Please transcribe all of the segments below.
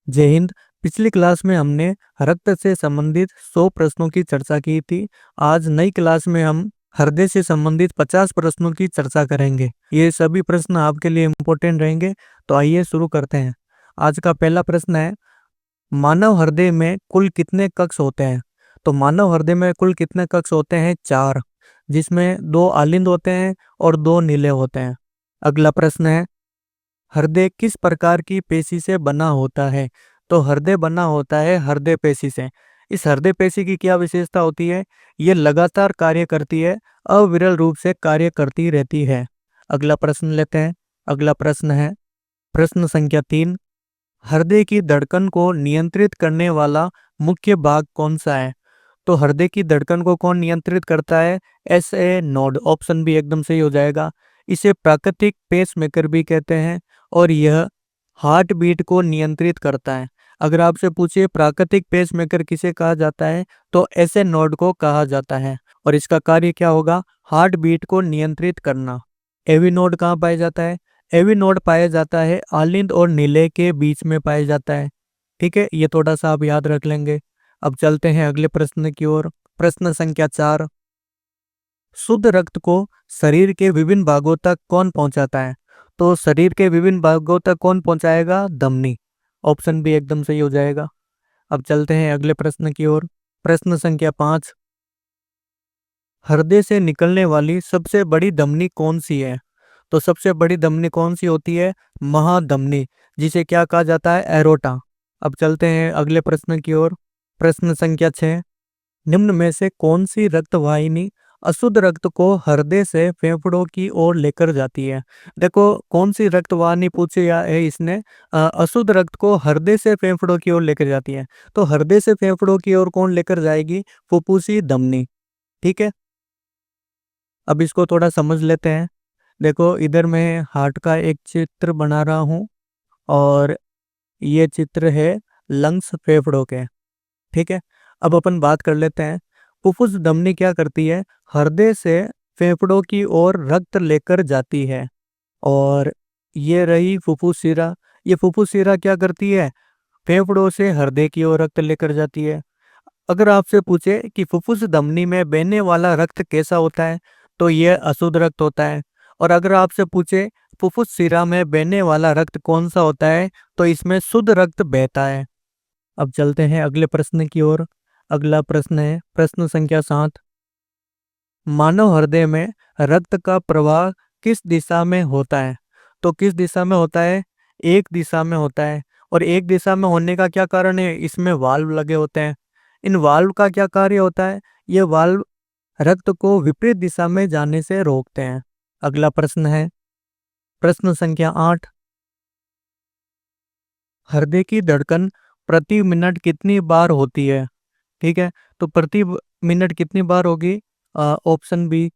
जय हिंद। पिछली क्लास में हमने रक्त से संबंधित 100 प्रश्नों की चर्चा की थी। आज नई क्लास में हम हृदय से संबंधित 50 प्रश्नों की चर्चा करेंगे। ये सभी प्रश्न आपके लिए इम्पोर्टेंट रहेंगे। तो आइए शुरू करते हैं। आज का पहला प्रश्न है, मानव हृदय में कुल कितने कक्ष होते हैं? तो मानव हृदय में कुल कितने कक्ष होते हैं? 4, जिसमें 2 आलिंद होते हैं और 2 नीले होते हैं। अगला प्रश्न है, हृदय किस प्रकार की पेशी से बना होता है? तो हृदय बना होता है हृदय पेशी से। इस हृदय पेशी की क्या विशेषता होती है? ये लगातार कार्य करती है, अविरल रूप से कार्य करती रहती है। अगला प्रश्न लेते हैं। अगला प्रश्न है, प्रश्न संख्या 3, हृदय की धड़कन को नियंत्रित करने वाला मुख्य भाग कौन सा है? तो हृदय की धड़कन को कौन नियंत्रित करता है? SA node. ऑप्शन भी एकदम सही हो जाएगा। इसे प्राकृतिक पेसमेकर भी कहते हैं और यह हार्ट बीट को नियंत्रित करता है। अगर आपसे पूछिए प्राकृतिक पेसमेकर किसे कहा जाता है, तो एसए नोड को कहा जाता है और इसका कार्य क्या होगा? हार्ट बीट को नियंत्रित करना। एवी नोड कहाँ पाया जाता है? एवी नोड पाया जाता है आलिंद और नीले के बीच में पाया जाता है। ठीक है, ये थोड़ा सा आप याद रख लेंगे। अब चलते हैं अगले प्रश्न की ओर। प्रश्न संख्या 4, शुद्ध रक्त को शरीर के विभिन्न भागों तक कौन पहुंचाता है? तो शरीर के विभिन्न भागों तक कौन पहुंचाएगा? धमनी। ऑप्शन भी एकदम सही हो जाएगा। अब चलते हैं अगले प्रश्न की ओर। प्रश्न संख्या 5, हृदय से निकलने वाली सबसे बड़ी धमनी कौन सी है? तो सबसे बड़ी धमनी कौन सी होती है? महाधमनी, जिसे क्या कहा जाता है? एरोटा। अब चलते हैं अगले प्रश्न की ओर। प्रश्न संख्या 6, निम्न में से कौन सी रक्त वाहिनी अशुद्ध रक्त को हृदय से फेफड़ों की ओर लेकर जाती है? देखो कौन सी रक्त वाहिनी पूछी है इसने, अशुद्ध रक्त को हृदय से फेफड़ों की ओर लेकर जाती है। तो हृदय से फेफड़ों की ओर कौन लेकर जाएगी? फुफ्फुसी धमनी। ठीक है, अब इसको थोड़ा समझ लेते हैं। देखो इधर मैं हार्ट का एक चित्र बना रहा हूँ और ये चित्र है लंग्स, फेफड़ों के। ठीक है, अब अपन बात कर लेते हैं। फुफ्फुस धमनी क्या करती है? हृदय से फेफड़ों की ओर रक्त लेकर जाती है। और ये रही फुफ्फुस शिरा। ये फुफ्फुस शिरा क्या करती है? फेफड़ों से हृदय की ओर रक्त लेकर जाती है। अगर आपसे पूछे कि फुफ्फुस धमनी में बहने वाला रक्त कैसा होता है, तो यह अशुद्ध रक्त होता है। और अगर आपसे पूछे फुफ्फुस शिरा में बहने वाला रक्त कौन सा होता है, तो इसमें शुद्ध रक्त बहता है। अब चलते हैं अगले प्रश्न की ओर। अगला प्रश्न है प्रश्न संख्या 7, मानव हृदय में रक्त का प्रवाह किस दिशा में होता है? तो किस दिशा में होता है? एक दिशा में होता है। और एक दिशा में होने का क्या कारण है? इसमें वाल्व लगे होते हैं। इन वाल्व का क्या कार्य होता है? ये वाल्व रक्त को विपरीत दिशा में जाने से रोकते हैं। अगला प्रश्न है प्रश्न संख्या 8, हृदय की धड़कन प्रति मिनट कितनी बार होती है? ठीक है, तो मिनट कितनी बार होगी? ऑप्शन बी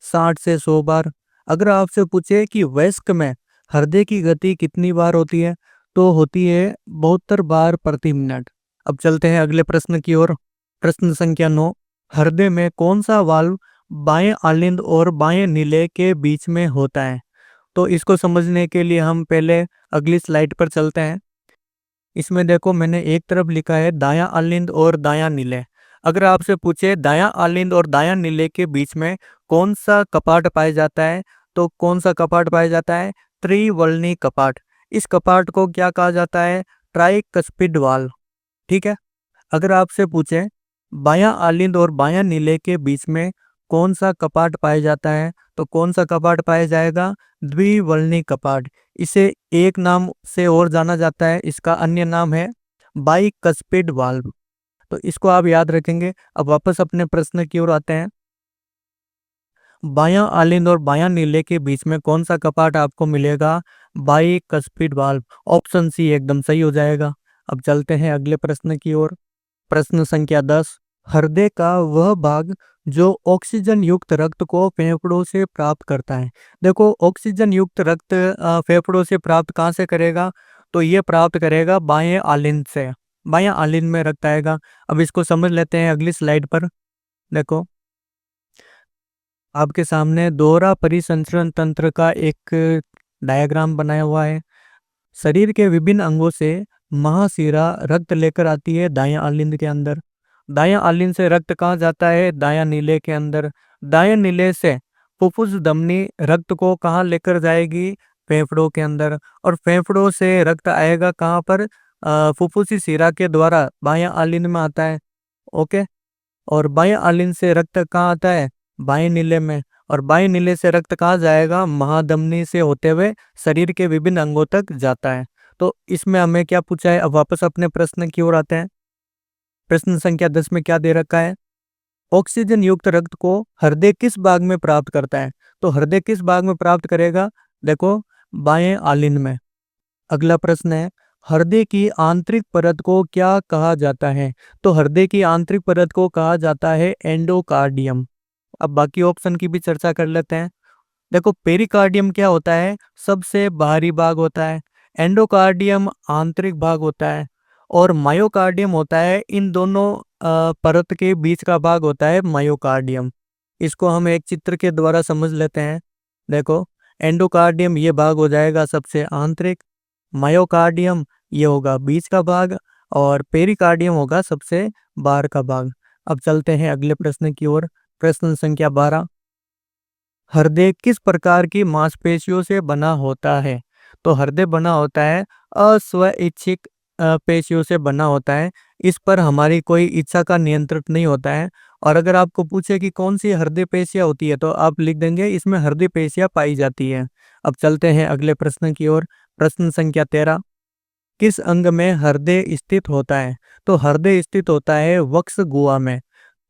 60 से 100 बार। अगर आपसे पूछे कि वयस्क में हृदय की गति कितनी बार होती है, तो होती है 72 बार प्रति मिनट। अब चलते हैं अगले प्रश्न की ओर। प्रश्न संख्या 9, हृदय में कौन सा वाल्व बाएं आलिंद और बाएं नीले के बीच में होता है? तो इसको समझने के लिए हम पहले अगली स्लाइड पर चलते हैं। इसमें देखो मैंने एक तरफ लिखा है दायां आलिंद और दायां नीले। अगर आपसे पूछे दायां आलिंद और दायां नीले के बीच में कौन सा कपाट पाया जाता है, तो कौन सा कपाट पाया जाता है? त्रिवलनी कपाट। इस कपाट को क्या कहा जाता है? Tricuspid valve. ठीक है, अगर आपसे पूछे बायां आलिंद और बायां नीले के बीच में कौन सा कपाट पाया जाता है, तो कौन सा कपाट पाया जाएगा? द्विवलनी कपाट। इसे एक नाम से और जाना जाता है, इसका अन्य नाम है बाइकस्पिड वाल्व। तो इसको आप याद रखेंगे। अब वापस अपने प्रश्न की ओर आते हैं। बायां आलिंद और बायां नीले के बीच में कौन सा कपाट आपको मिलेगा? Bicuspid valve. ऑप्शन सी एकदम सही हो जाएगा। अब चलते हैं अगले प्रश्न की ओर। प्रश्न संख्या 10, हृदय का वह भाग जो ऑक्सीजन युक्त रक्त को फेफड़ों से प्राप्त करता है। देखो ऑक्सीजन युक्त रक्त फेफड़ों से प्राप्त कहाँ से करेगा? तो ये प्राप्त करेगा बाएं आलिंद से। बाएं आलिंद में रक्त आएगा। अब इसको समझ लेते हैं अगली स्लाइड पर। देखो आपके सामने दोहरा परिसंचरण तंत्र का एक डायग्राम बनाया हुआ है। शरीर के विभिन्न अंगों से महाशिरा रक्त लेकर आती है दायां आलिंद के अंदर। दायां आलिंद से रक्त कहाँ जाता है? दायां नीले के अंदर। दायां नीले से फुफ्फुस धमनी रक्त को कहाँ लेकर जाएगी? फेफड़ों के अंदर। और फेफड़ों से रक्त आएगा कहाँ पर? फुफ्फुसी शिरा के द्वारा बायां आलिंद में आता है। ओके। और बाएं आलिंद से रक्त कहाँ आता है? बाएं नीले में। और बाएं नीले से रक्त कहाँ जाएगा? महाधमनी से होते हुए शरीर के विभिन्न अंगों तक जाता है। तो इसमें हमें क्या पूछा है? अब वापस अपने प्रश्न की ओर आते हैं। प्रश्न संख्या 10 में क्या दे रखा है? ऑक्सीजन युक्त रक्त को हृदय किस भाग में प्राप्त करता है? तो हृदय किस भाग में प्राप्त करेगा? देखो, बाएं आलिंद में। अगला प्रश्न है, हृदय की आंतरिक परत को क्या कहा जाता है? तो हृदय की आंतरिक परत को कहा जाता है एंडोकार्डियम। अब बाकी ऑप्शन की भी चर्चा कर लेते हैं। देखो, पेरिकार्डियम क्या होता है? सबसे बाहरी भाग होता है। एंडोकार्डियम आंतरिक भाग होता है। और मायोकार्डियम होता है इन दोनों परत के बीच का भाग होता है मायोकार्डियम। इसको हम एक चित्र के द्वारा समझ लेते हैं। देखो, एंडोकार्डियम ये भाग हो जाएगा सबसे आंतरिक, मायोकार्डियम ये होगा बीच का भाग, और पेरिकार्डियम होगा सबसे बाहर का भाग। अब चलते हैं अगले प्रश्न की ओर। प्रश्न संख्या 12, हृदय किस प्रकार की मांसपेशियों से बना होता है? तो हृदय बना होता है अस्वैच्छिक पेशियों से बना होता है। इस पर हमारी कोई इच्छा का नियंत्रण नहीं होता है। और अगर आपको पूछे कि कौन सी हृदय पेशियां होती है, तो आप लिख देंगे इसमें हृदय पेशियां पाई जाती है। अब चलते हैं अगले प्रश्न की ओर। प्रश्न संख्या 13, किस अंग में हृदय स्थित होता है? तो हृदय स्थित होता है वक्ष गुहा में।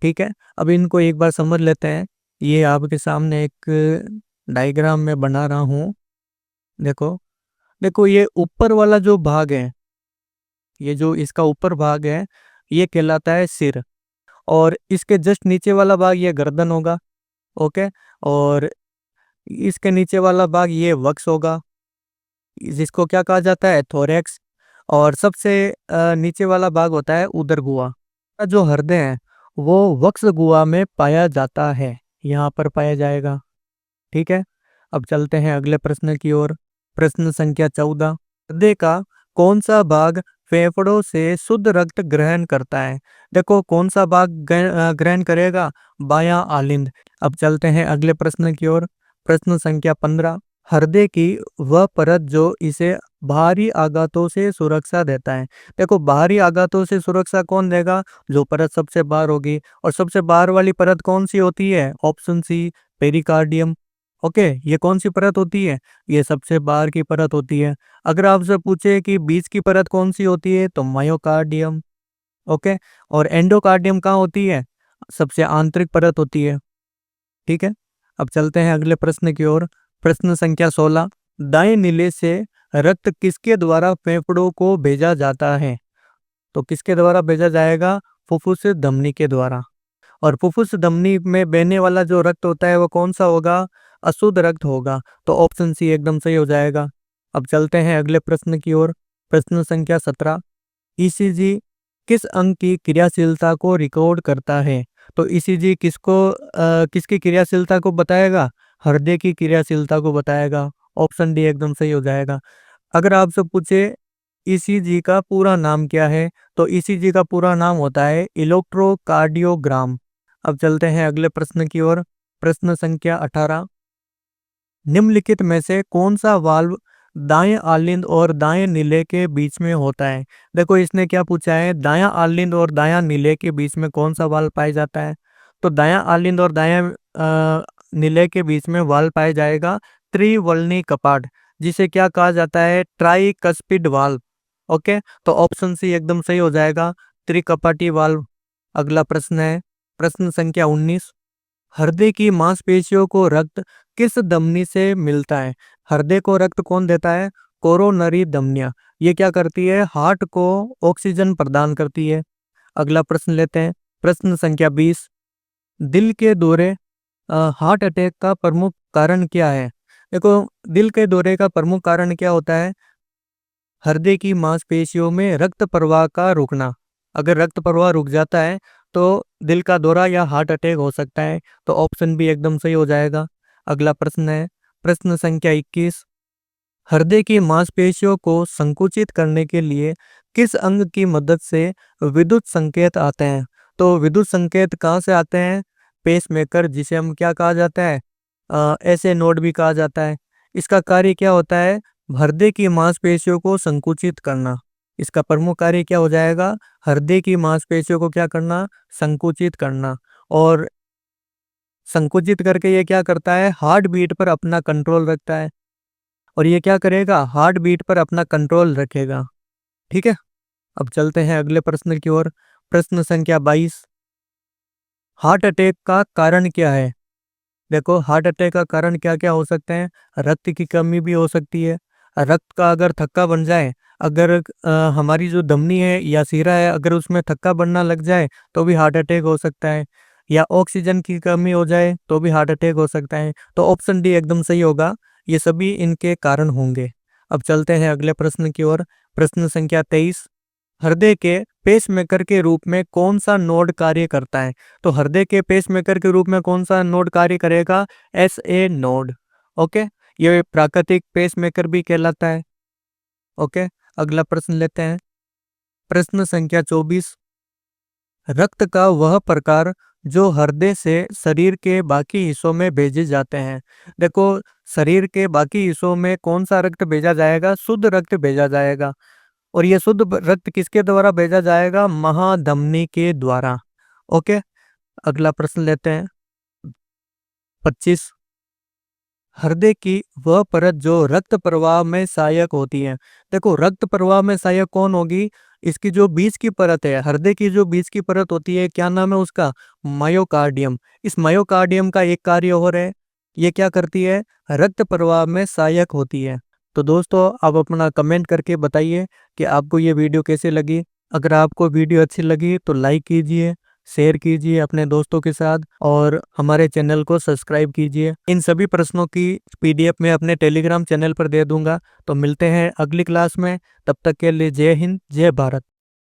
ठीक है, अब इनको एक बार समझ लेते हैं। ये आपके सामने एक डायग्राम में बना रहा हूँ। देखो, देखो ये ऊपर वाला जो भाग है, ये जो इसका ऊपर भाग है, ये कहलाता है सिर। और इसके जस्ट नीचे वाला भाग ये गर्दन होगा। ओके। और इसके नीचे वाला भाग ये वक्ष होगा, जिसको क्या कहा जाता है? थोरैक्स। और सबसे नीचे वाला भाग होता है उदर गुहा। जो हृदय है वो वक्ष गुहा में पाया जाता है, यहाँ पर पाया जाएगा। ठीक है। अब चलते हैं अगले प्रश्न की ओर। प्रश्न संख्या 14, हृदय का कौन सा भाग फेफड़ों से शुद्ध रक्त ग्रहण करता है? देखो, कौन सा भाग ग्रहण करेगा? बायां आलिंद। अब चलते हैं अगले प्रश्न की ओर। प्रश्न संख्या 15, हृदय की वह परत जो इसे बाहरी आघातों से सुरक्षा देता है। देखो, बाहरी आघातों से सुरक्षा कौन देगा? जो परत सबसे बाहर होगी। और सबसे बाहर वाली परत कौन सी होती है? Option C, pericardium. ओके, ये कौन सी परत होती है? ये सबसे बाहर की परत होती है। अगर आपसे पूछे कि बीच की परत कौन सी होती है, तो मायोकार्डियम। ओके। और एंडोकार्डियम कहाँ होती है? सबसे आंतरिक परत होती है। ठीक है। अब चलते हैं अगले प्रश्न की ओर। प्रश्न संख्या 16, दाएं नीले से रक्त किसके द्वारा फेफड़ों को भेजा जाता है? तो किसके द्वारा भेजा जाएगा? फुफ्फुस धमनी के द्वारा। और फुफ्फुस धमनी में बहने वाला जो रक्त होता है वो कौन सा होगा? अशुद्ध रक्त होगा। तो ऑप्शन सी एकदम सही हो जाएगा। अब चलते हैं अगले प्रश्न की ओर। प्रश्न संख्या 17, ईसीजी किस अंग की क्रियाशीलता को रिकॉर्ड करता है? तो ईसीजी किसकी क्रियाशीलता को बताएगा? हृदय की क्रियाशीलता को बताएगा। ऑप्शन डी एकदम सही हो जाएगा। अगर आपसे पूछे ईसीजी का पूरा नाम क्या है, तो ईसीजी का पूरा नाम होता है इलेक्ट्रोकार्डियोग्राम। अब चलते हैं अगले प्रश्न की ओर। प्रश्न संख्या 18, निम्नलिखित में से कौन सा वाल्व दाएं आलिंद और दाएं नीले के बीच में होता है? देखो, इसने क्या पूछा है? दायां आलिंद और दायां नीले के बीच में कौन सा वाल्व पाया जाता है? तो दायां आलिंद और दायां नीले के बीच में वाल्व पाया जाएगा त्रिवलनी कपाट, जिसे क्या कहा जाता है? Tricuspid valve. ओके, तो ऑप्शन सी एकदम सही हो जाएगा, त्रिकपाटी वाल्व। अगला प्रश्न है प्रश्न संख्या 19, हृदय की मांसपेशियों को रक्त किस धमनी से मिलता है? हृदय को रक्त कौन देता है? कोरोनरी धमनियां। ये क्या करती है? हार्ट को ऑक्सीजन प्रदान करती है। अगला प्रश्न लेते हैं। प्रश्न संख्या 20, दिल के दौरे हार्ट अटैक का प्रमुख कारण क्या है? देखो, दिल के दौरे का प्रमुख कारण क्या होता है? हृदय की मांसपेशियों में रक्त प्रवाह का रुकना। अगर रक्त प्रवाह रुक जाता है तो दिल का दौरा या हार्ट अटैक हो सकता है। तो ऑप्शन बी एकदम सही हो जाएगा। अगला प्रश्न है प्रश्न संख्या 21, हृदय की मांसपेशियों को संकुचित करने के लिए किस अंग की मदद से विद्युत संकेत आते हैं? तो विद्युत संकेत कहाँ से आते हैं? पेसमेकर, जिसे हम क्या कहा जाता है, ऐसे नोड भी कहा जाता है। इसका कार्य क्या होता है? हृदय की मांसपेशियों को संकुचित करना। इसका प्रमुख कार्य क्या हो जाएगा? हृदय की मांसपेशियों को क्या करना? संकुचित करना। और संकुचित करके ये क्या करता है? हार्ट बीट पर अपना कंट्रोल रखता है। और ये क्या करेगा? हार्ट बीट पर अपना कंट्रोल रखेगा। ठीक है, अब चलते हैं अगले प्रश्न की ओर। प्रश्न संख्या 22। हार्ट अटैक का कारण क्या है? देखो, हार्ट अटैक का कारण क्या क्या हो सकते हैं? रक्त की कमी भी हो सकती है। रक्त का अगर थक्का बन जाए, अगर हमारी जो धमनी है या सीरा है, अगर उसमें थक्का बनना लग जाए तो भी हार्ट अटैक हो सकता है। या ऑक्सीजन की कमी हो जाए तो भी हार्ट अटैक हो सकता है। तो ऑप्शन डी एकदम सही होगा। ये सभी इनके कारण होंगे। अब चलते हैं अगले प्रश्न की ओर। प्रश्न संख्या 23। हृदय के पेसमेकर के रूप में कौन सा नोड कार्य करता है? तो हृदय के पेसमेकर के रूप में कौन सा नोड कार्य करेगा? S A node. ओके, ये प्राकृतिक पेसमेकर भी कहलाता है। ओके, अगला प्रश्न लेते हैं। प्रश्न संख्या 24। रक्त का वह प्रकार जो हृदय से शरीर के बाकी हिस्सों में भेजे जाते हैं। देखो, शरीर के बाकी हिस्सों में कौन सा रक्त भेजा जाएगा? शुद्ध रक्त भेजा जाएगा। और ये शुद्ध रक्त किसके द्वारा भेजा जाएगा? महाधमनी के द्वारा। ओके, अगला प्रश्न लेते हैं। 25। हृदय की वह परत जो रक्त प्रवाह में सहायक होती है। देखो, रक्त प्रवाह में सहायक कौन होगी? इसकी जो बीच की परत है, हृदय की जो बीच की परत होती है, क्या नाम है उसका? मायोकार्डियम। इस मायोकार्डियम का एक कार्य और है, ये क्या करती है? रक्त प्रवाह में सहायक होती है। तो दोस्तों, आप अपना कमेंट करके बताइए कि आपको ये वीडियो कैसे लगी। अगर आपको वीडियो अच्छी लगी तो लाइक कीजिए, शेयर कीजिए अपने दोस्तों के साथ, और हमारे चैनल को सब्सक्राइब कीजिए। इन सभी प्रश्नों की पीडीएफ मैं अपने टेलीग्राम चैनल पर दे दूंगा। तो मिलते हैं अगली क्लास में। तब तक के लिए जय हिंद, जय भारत।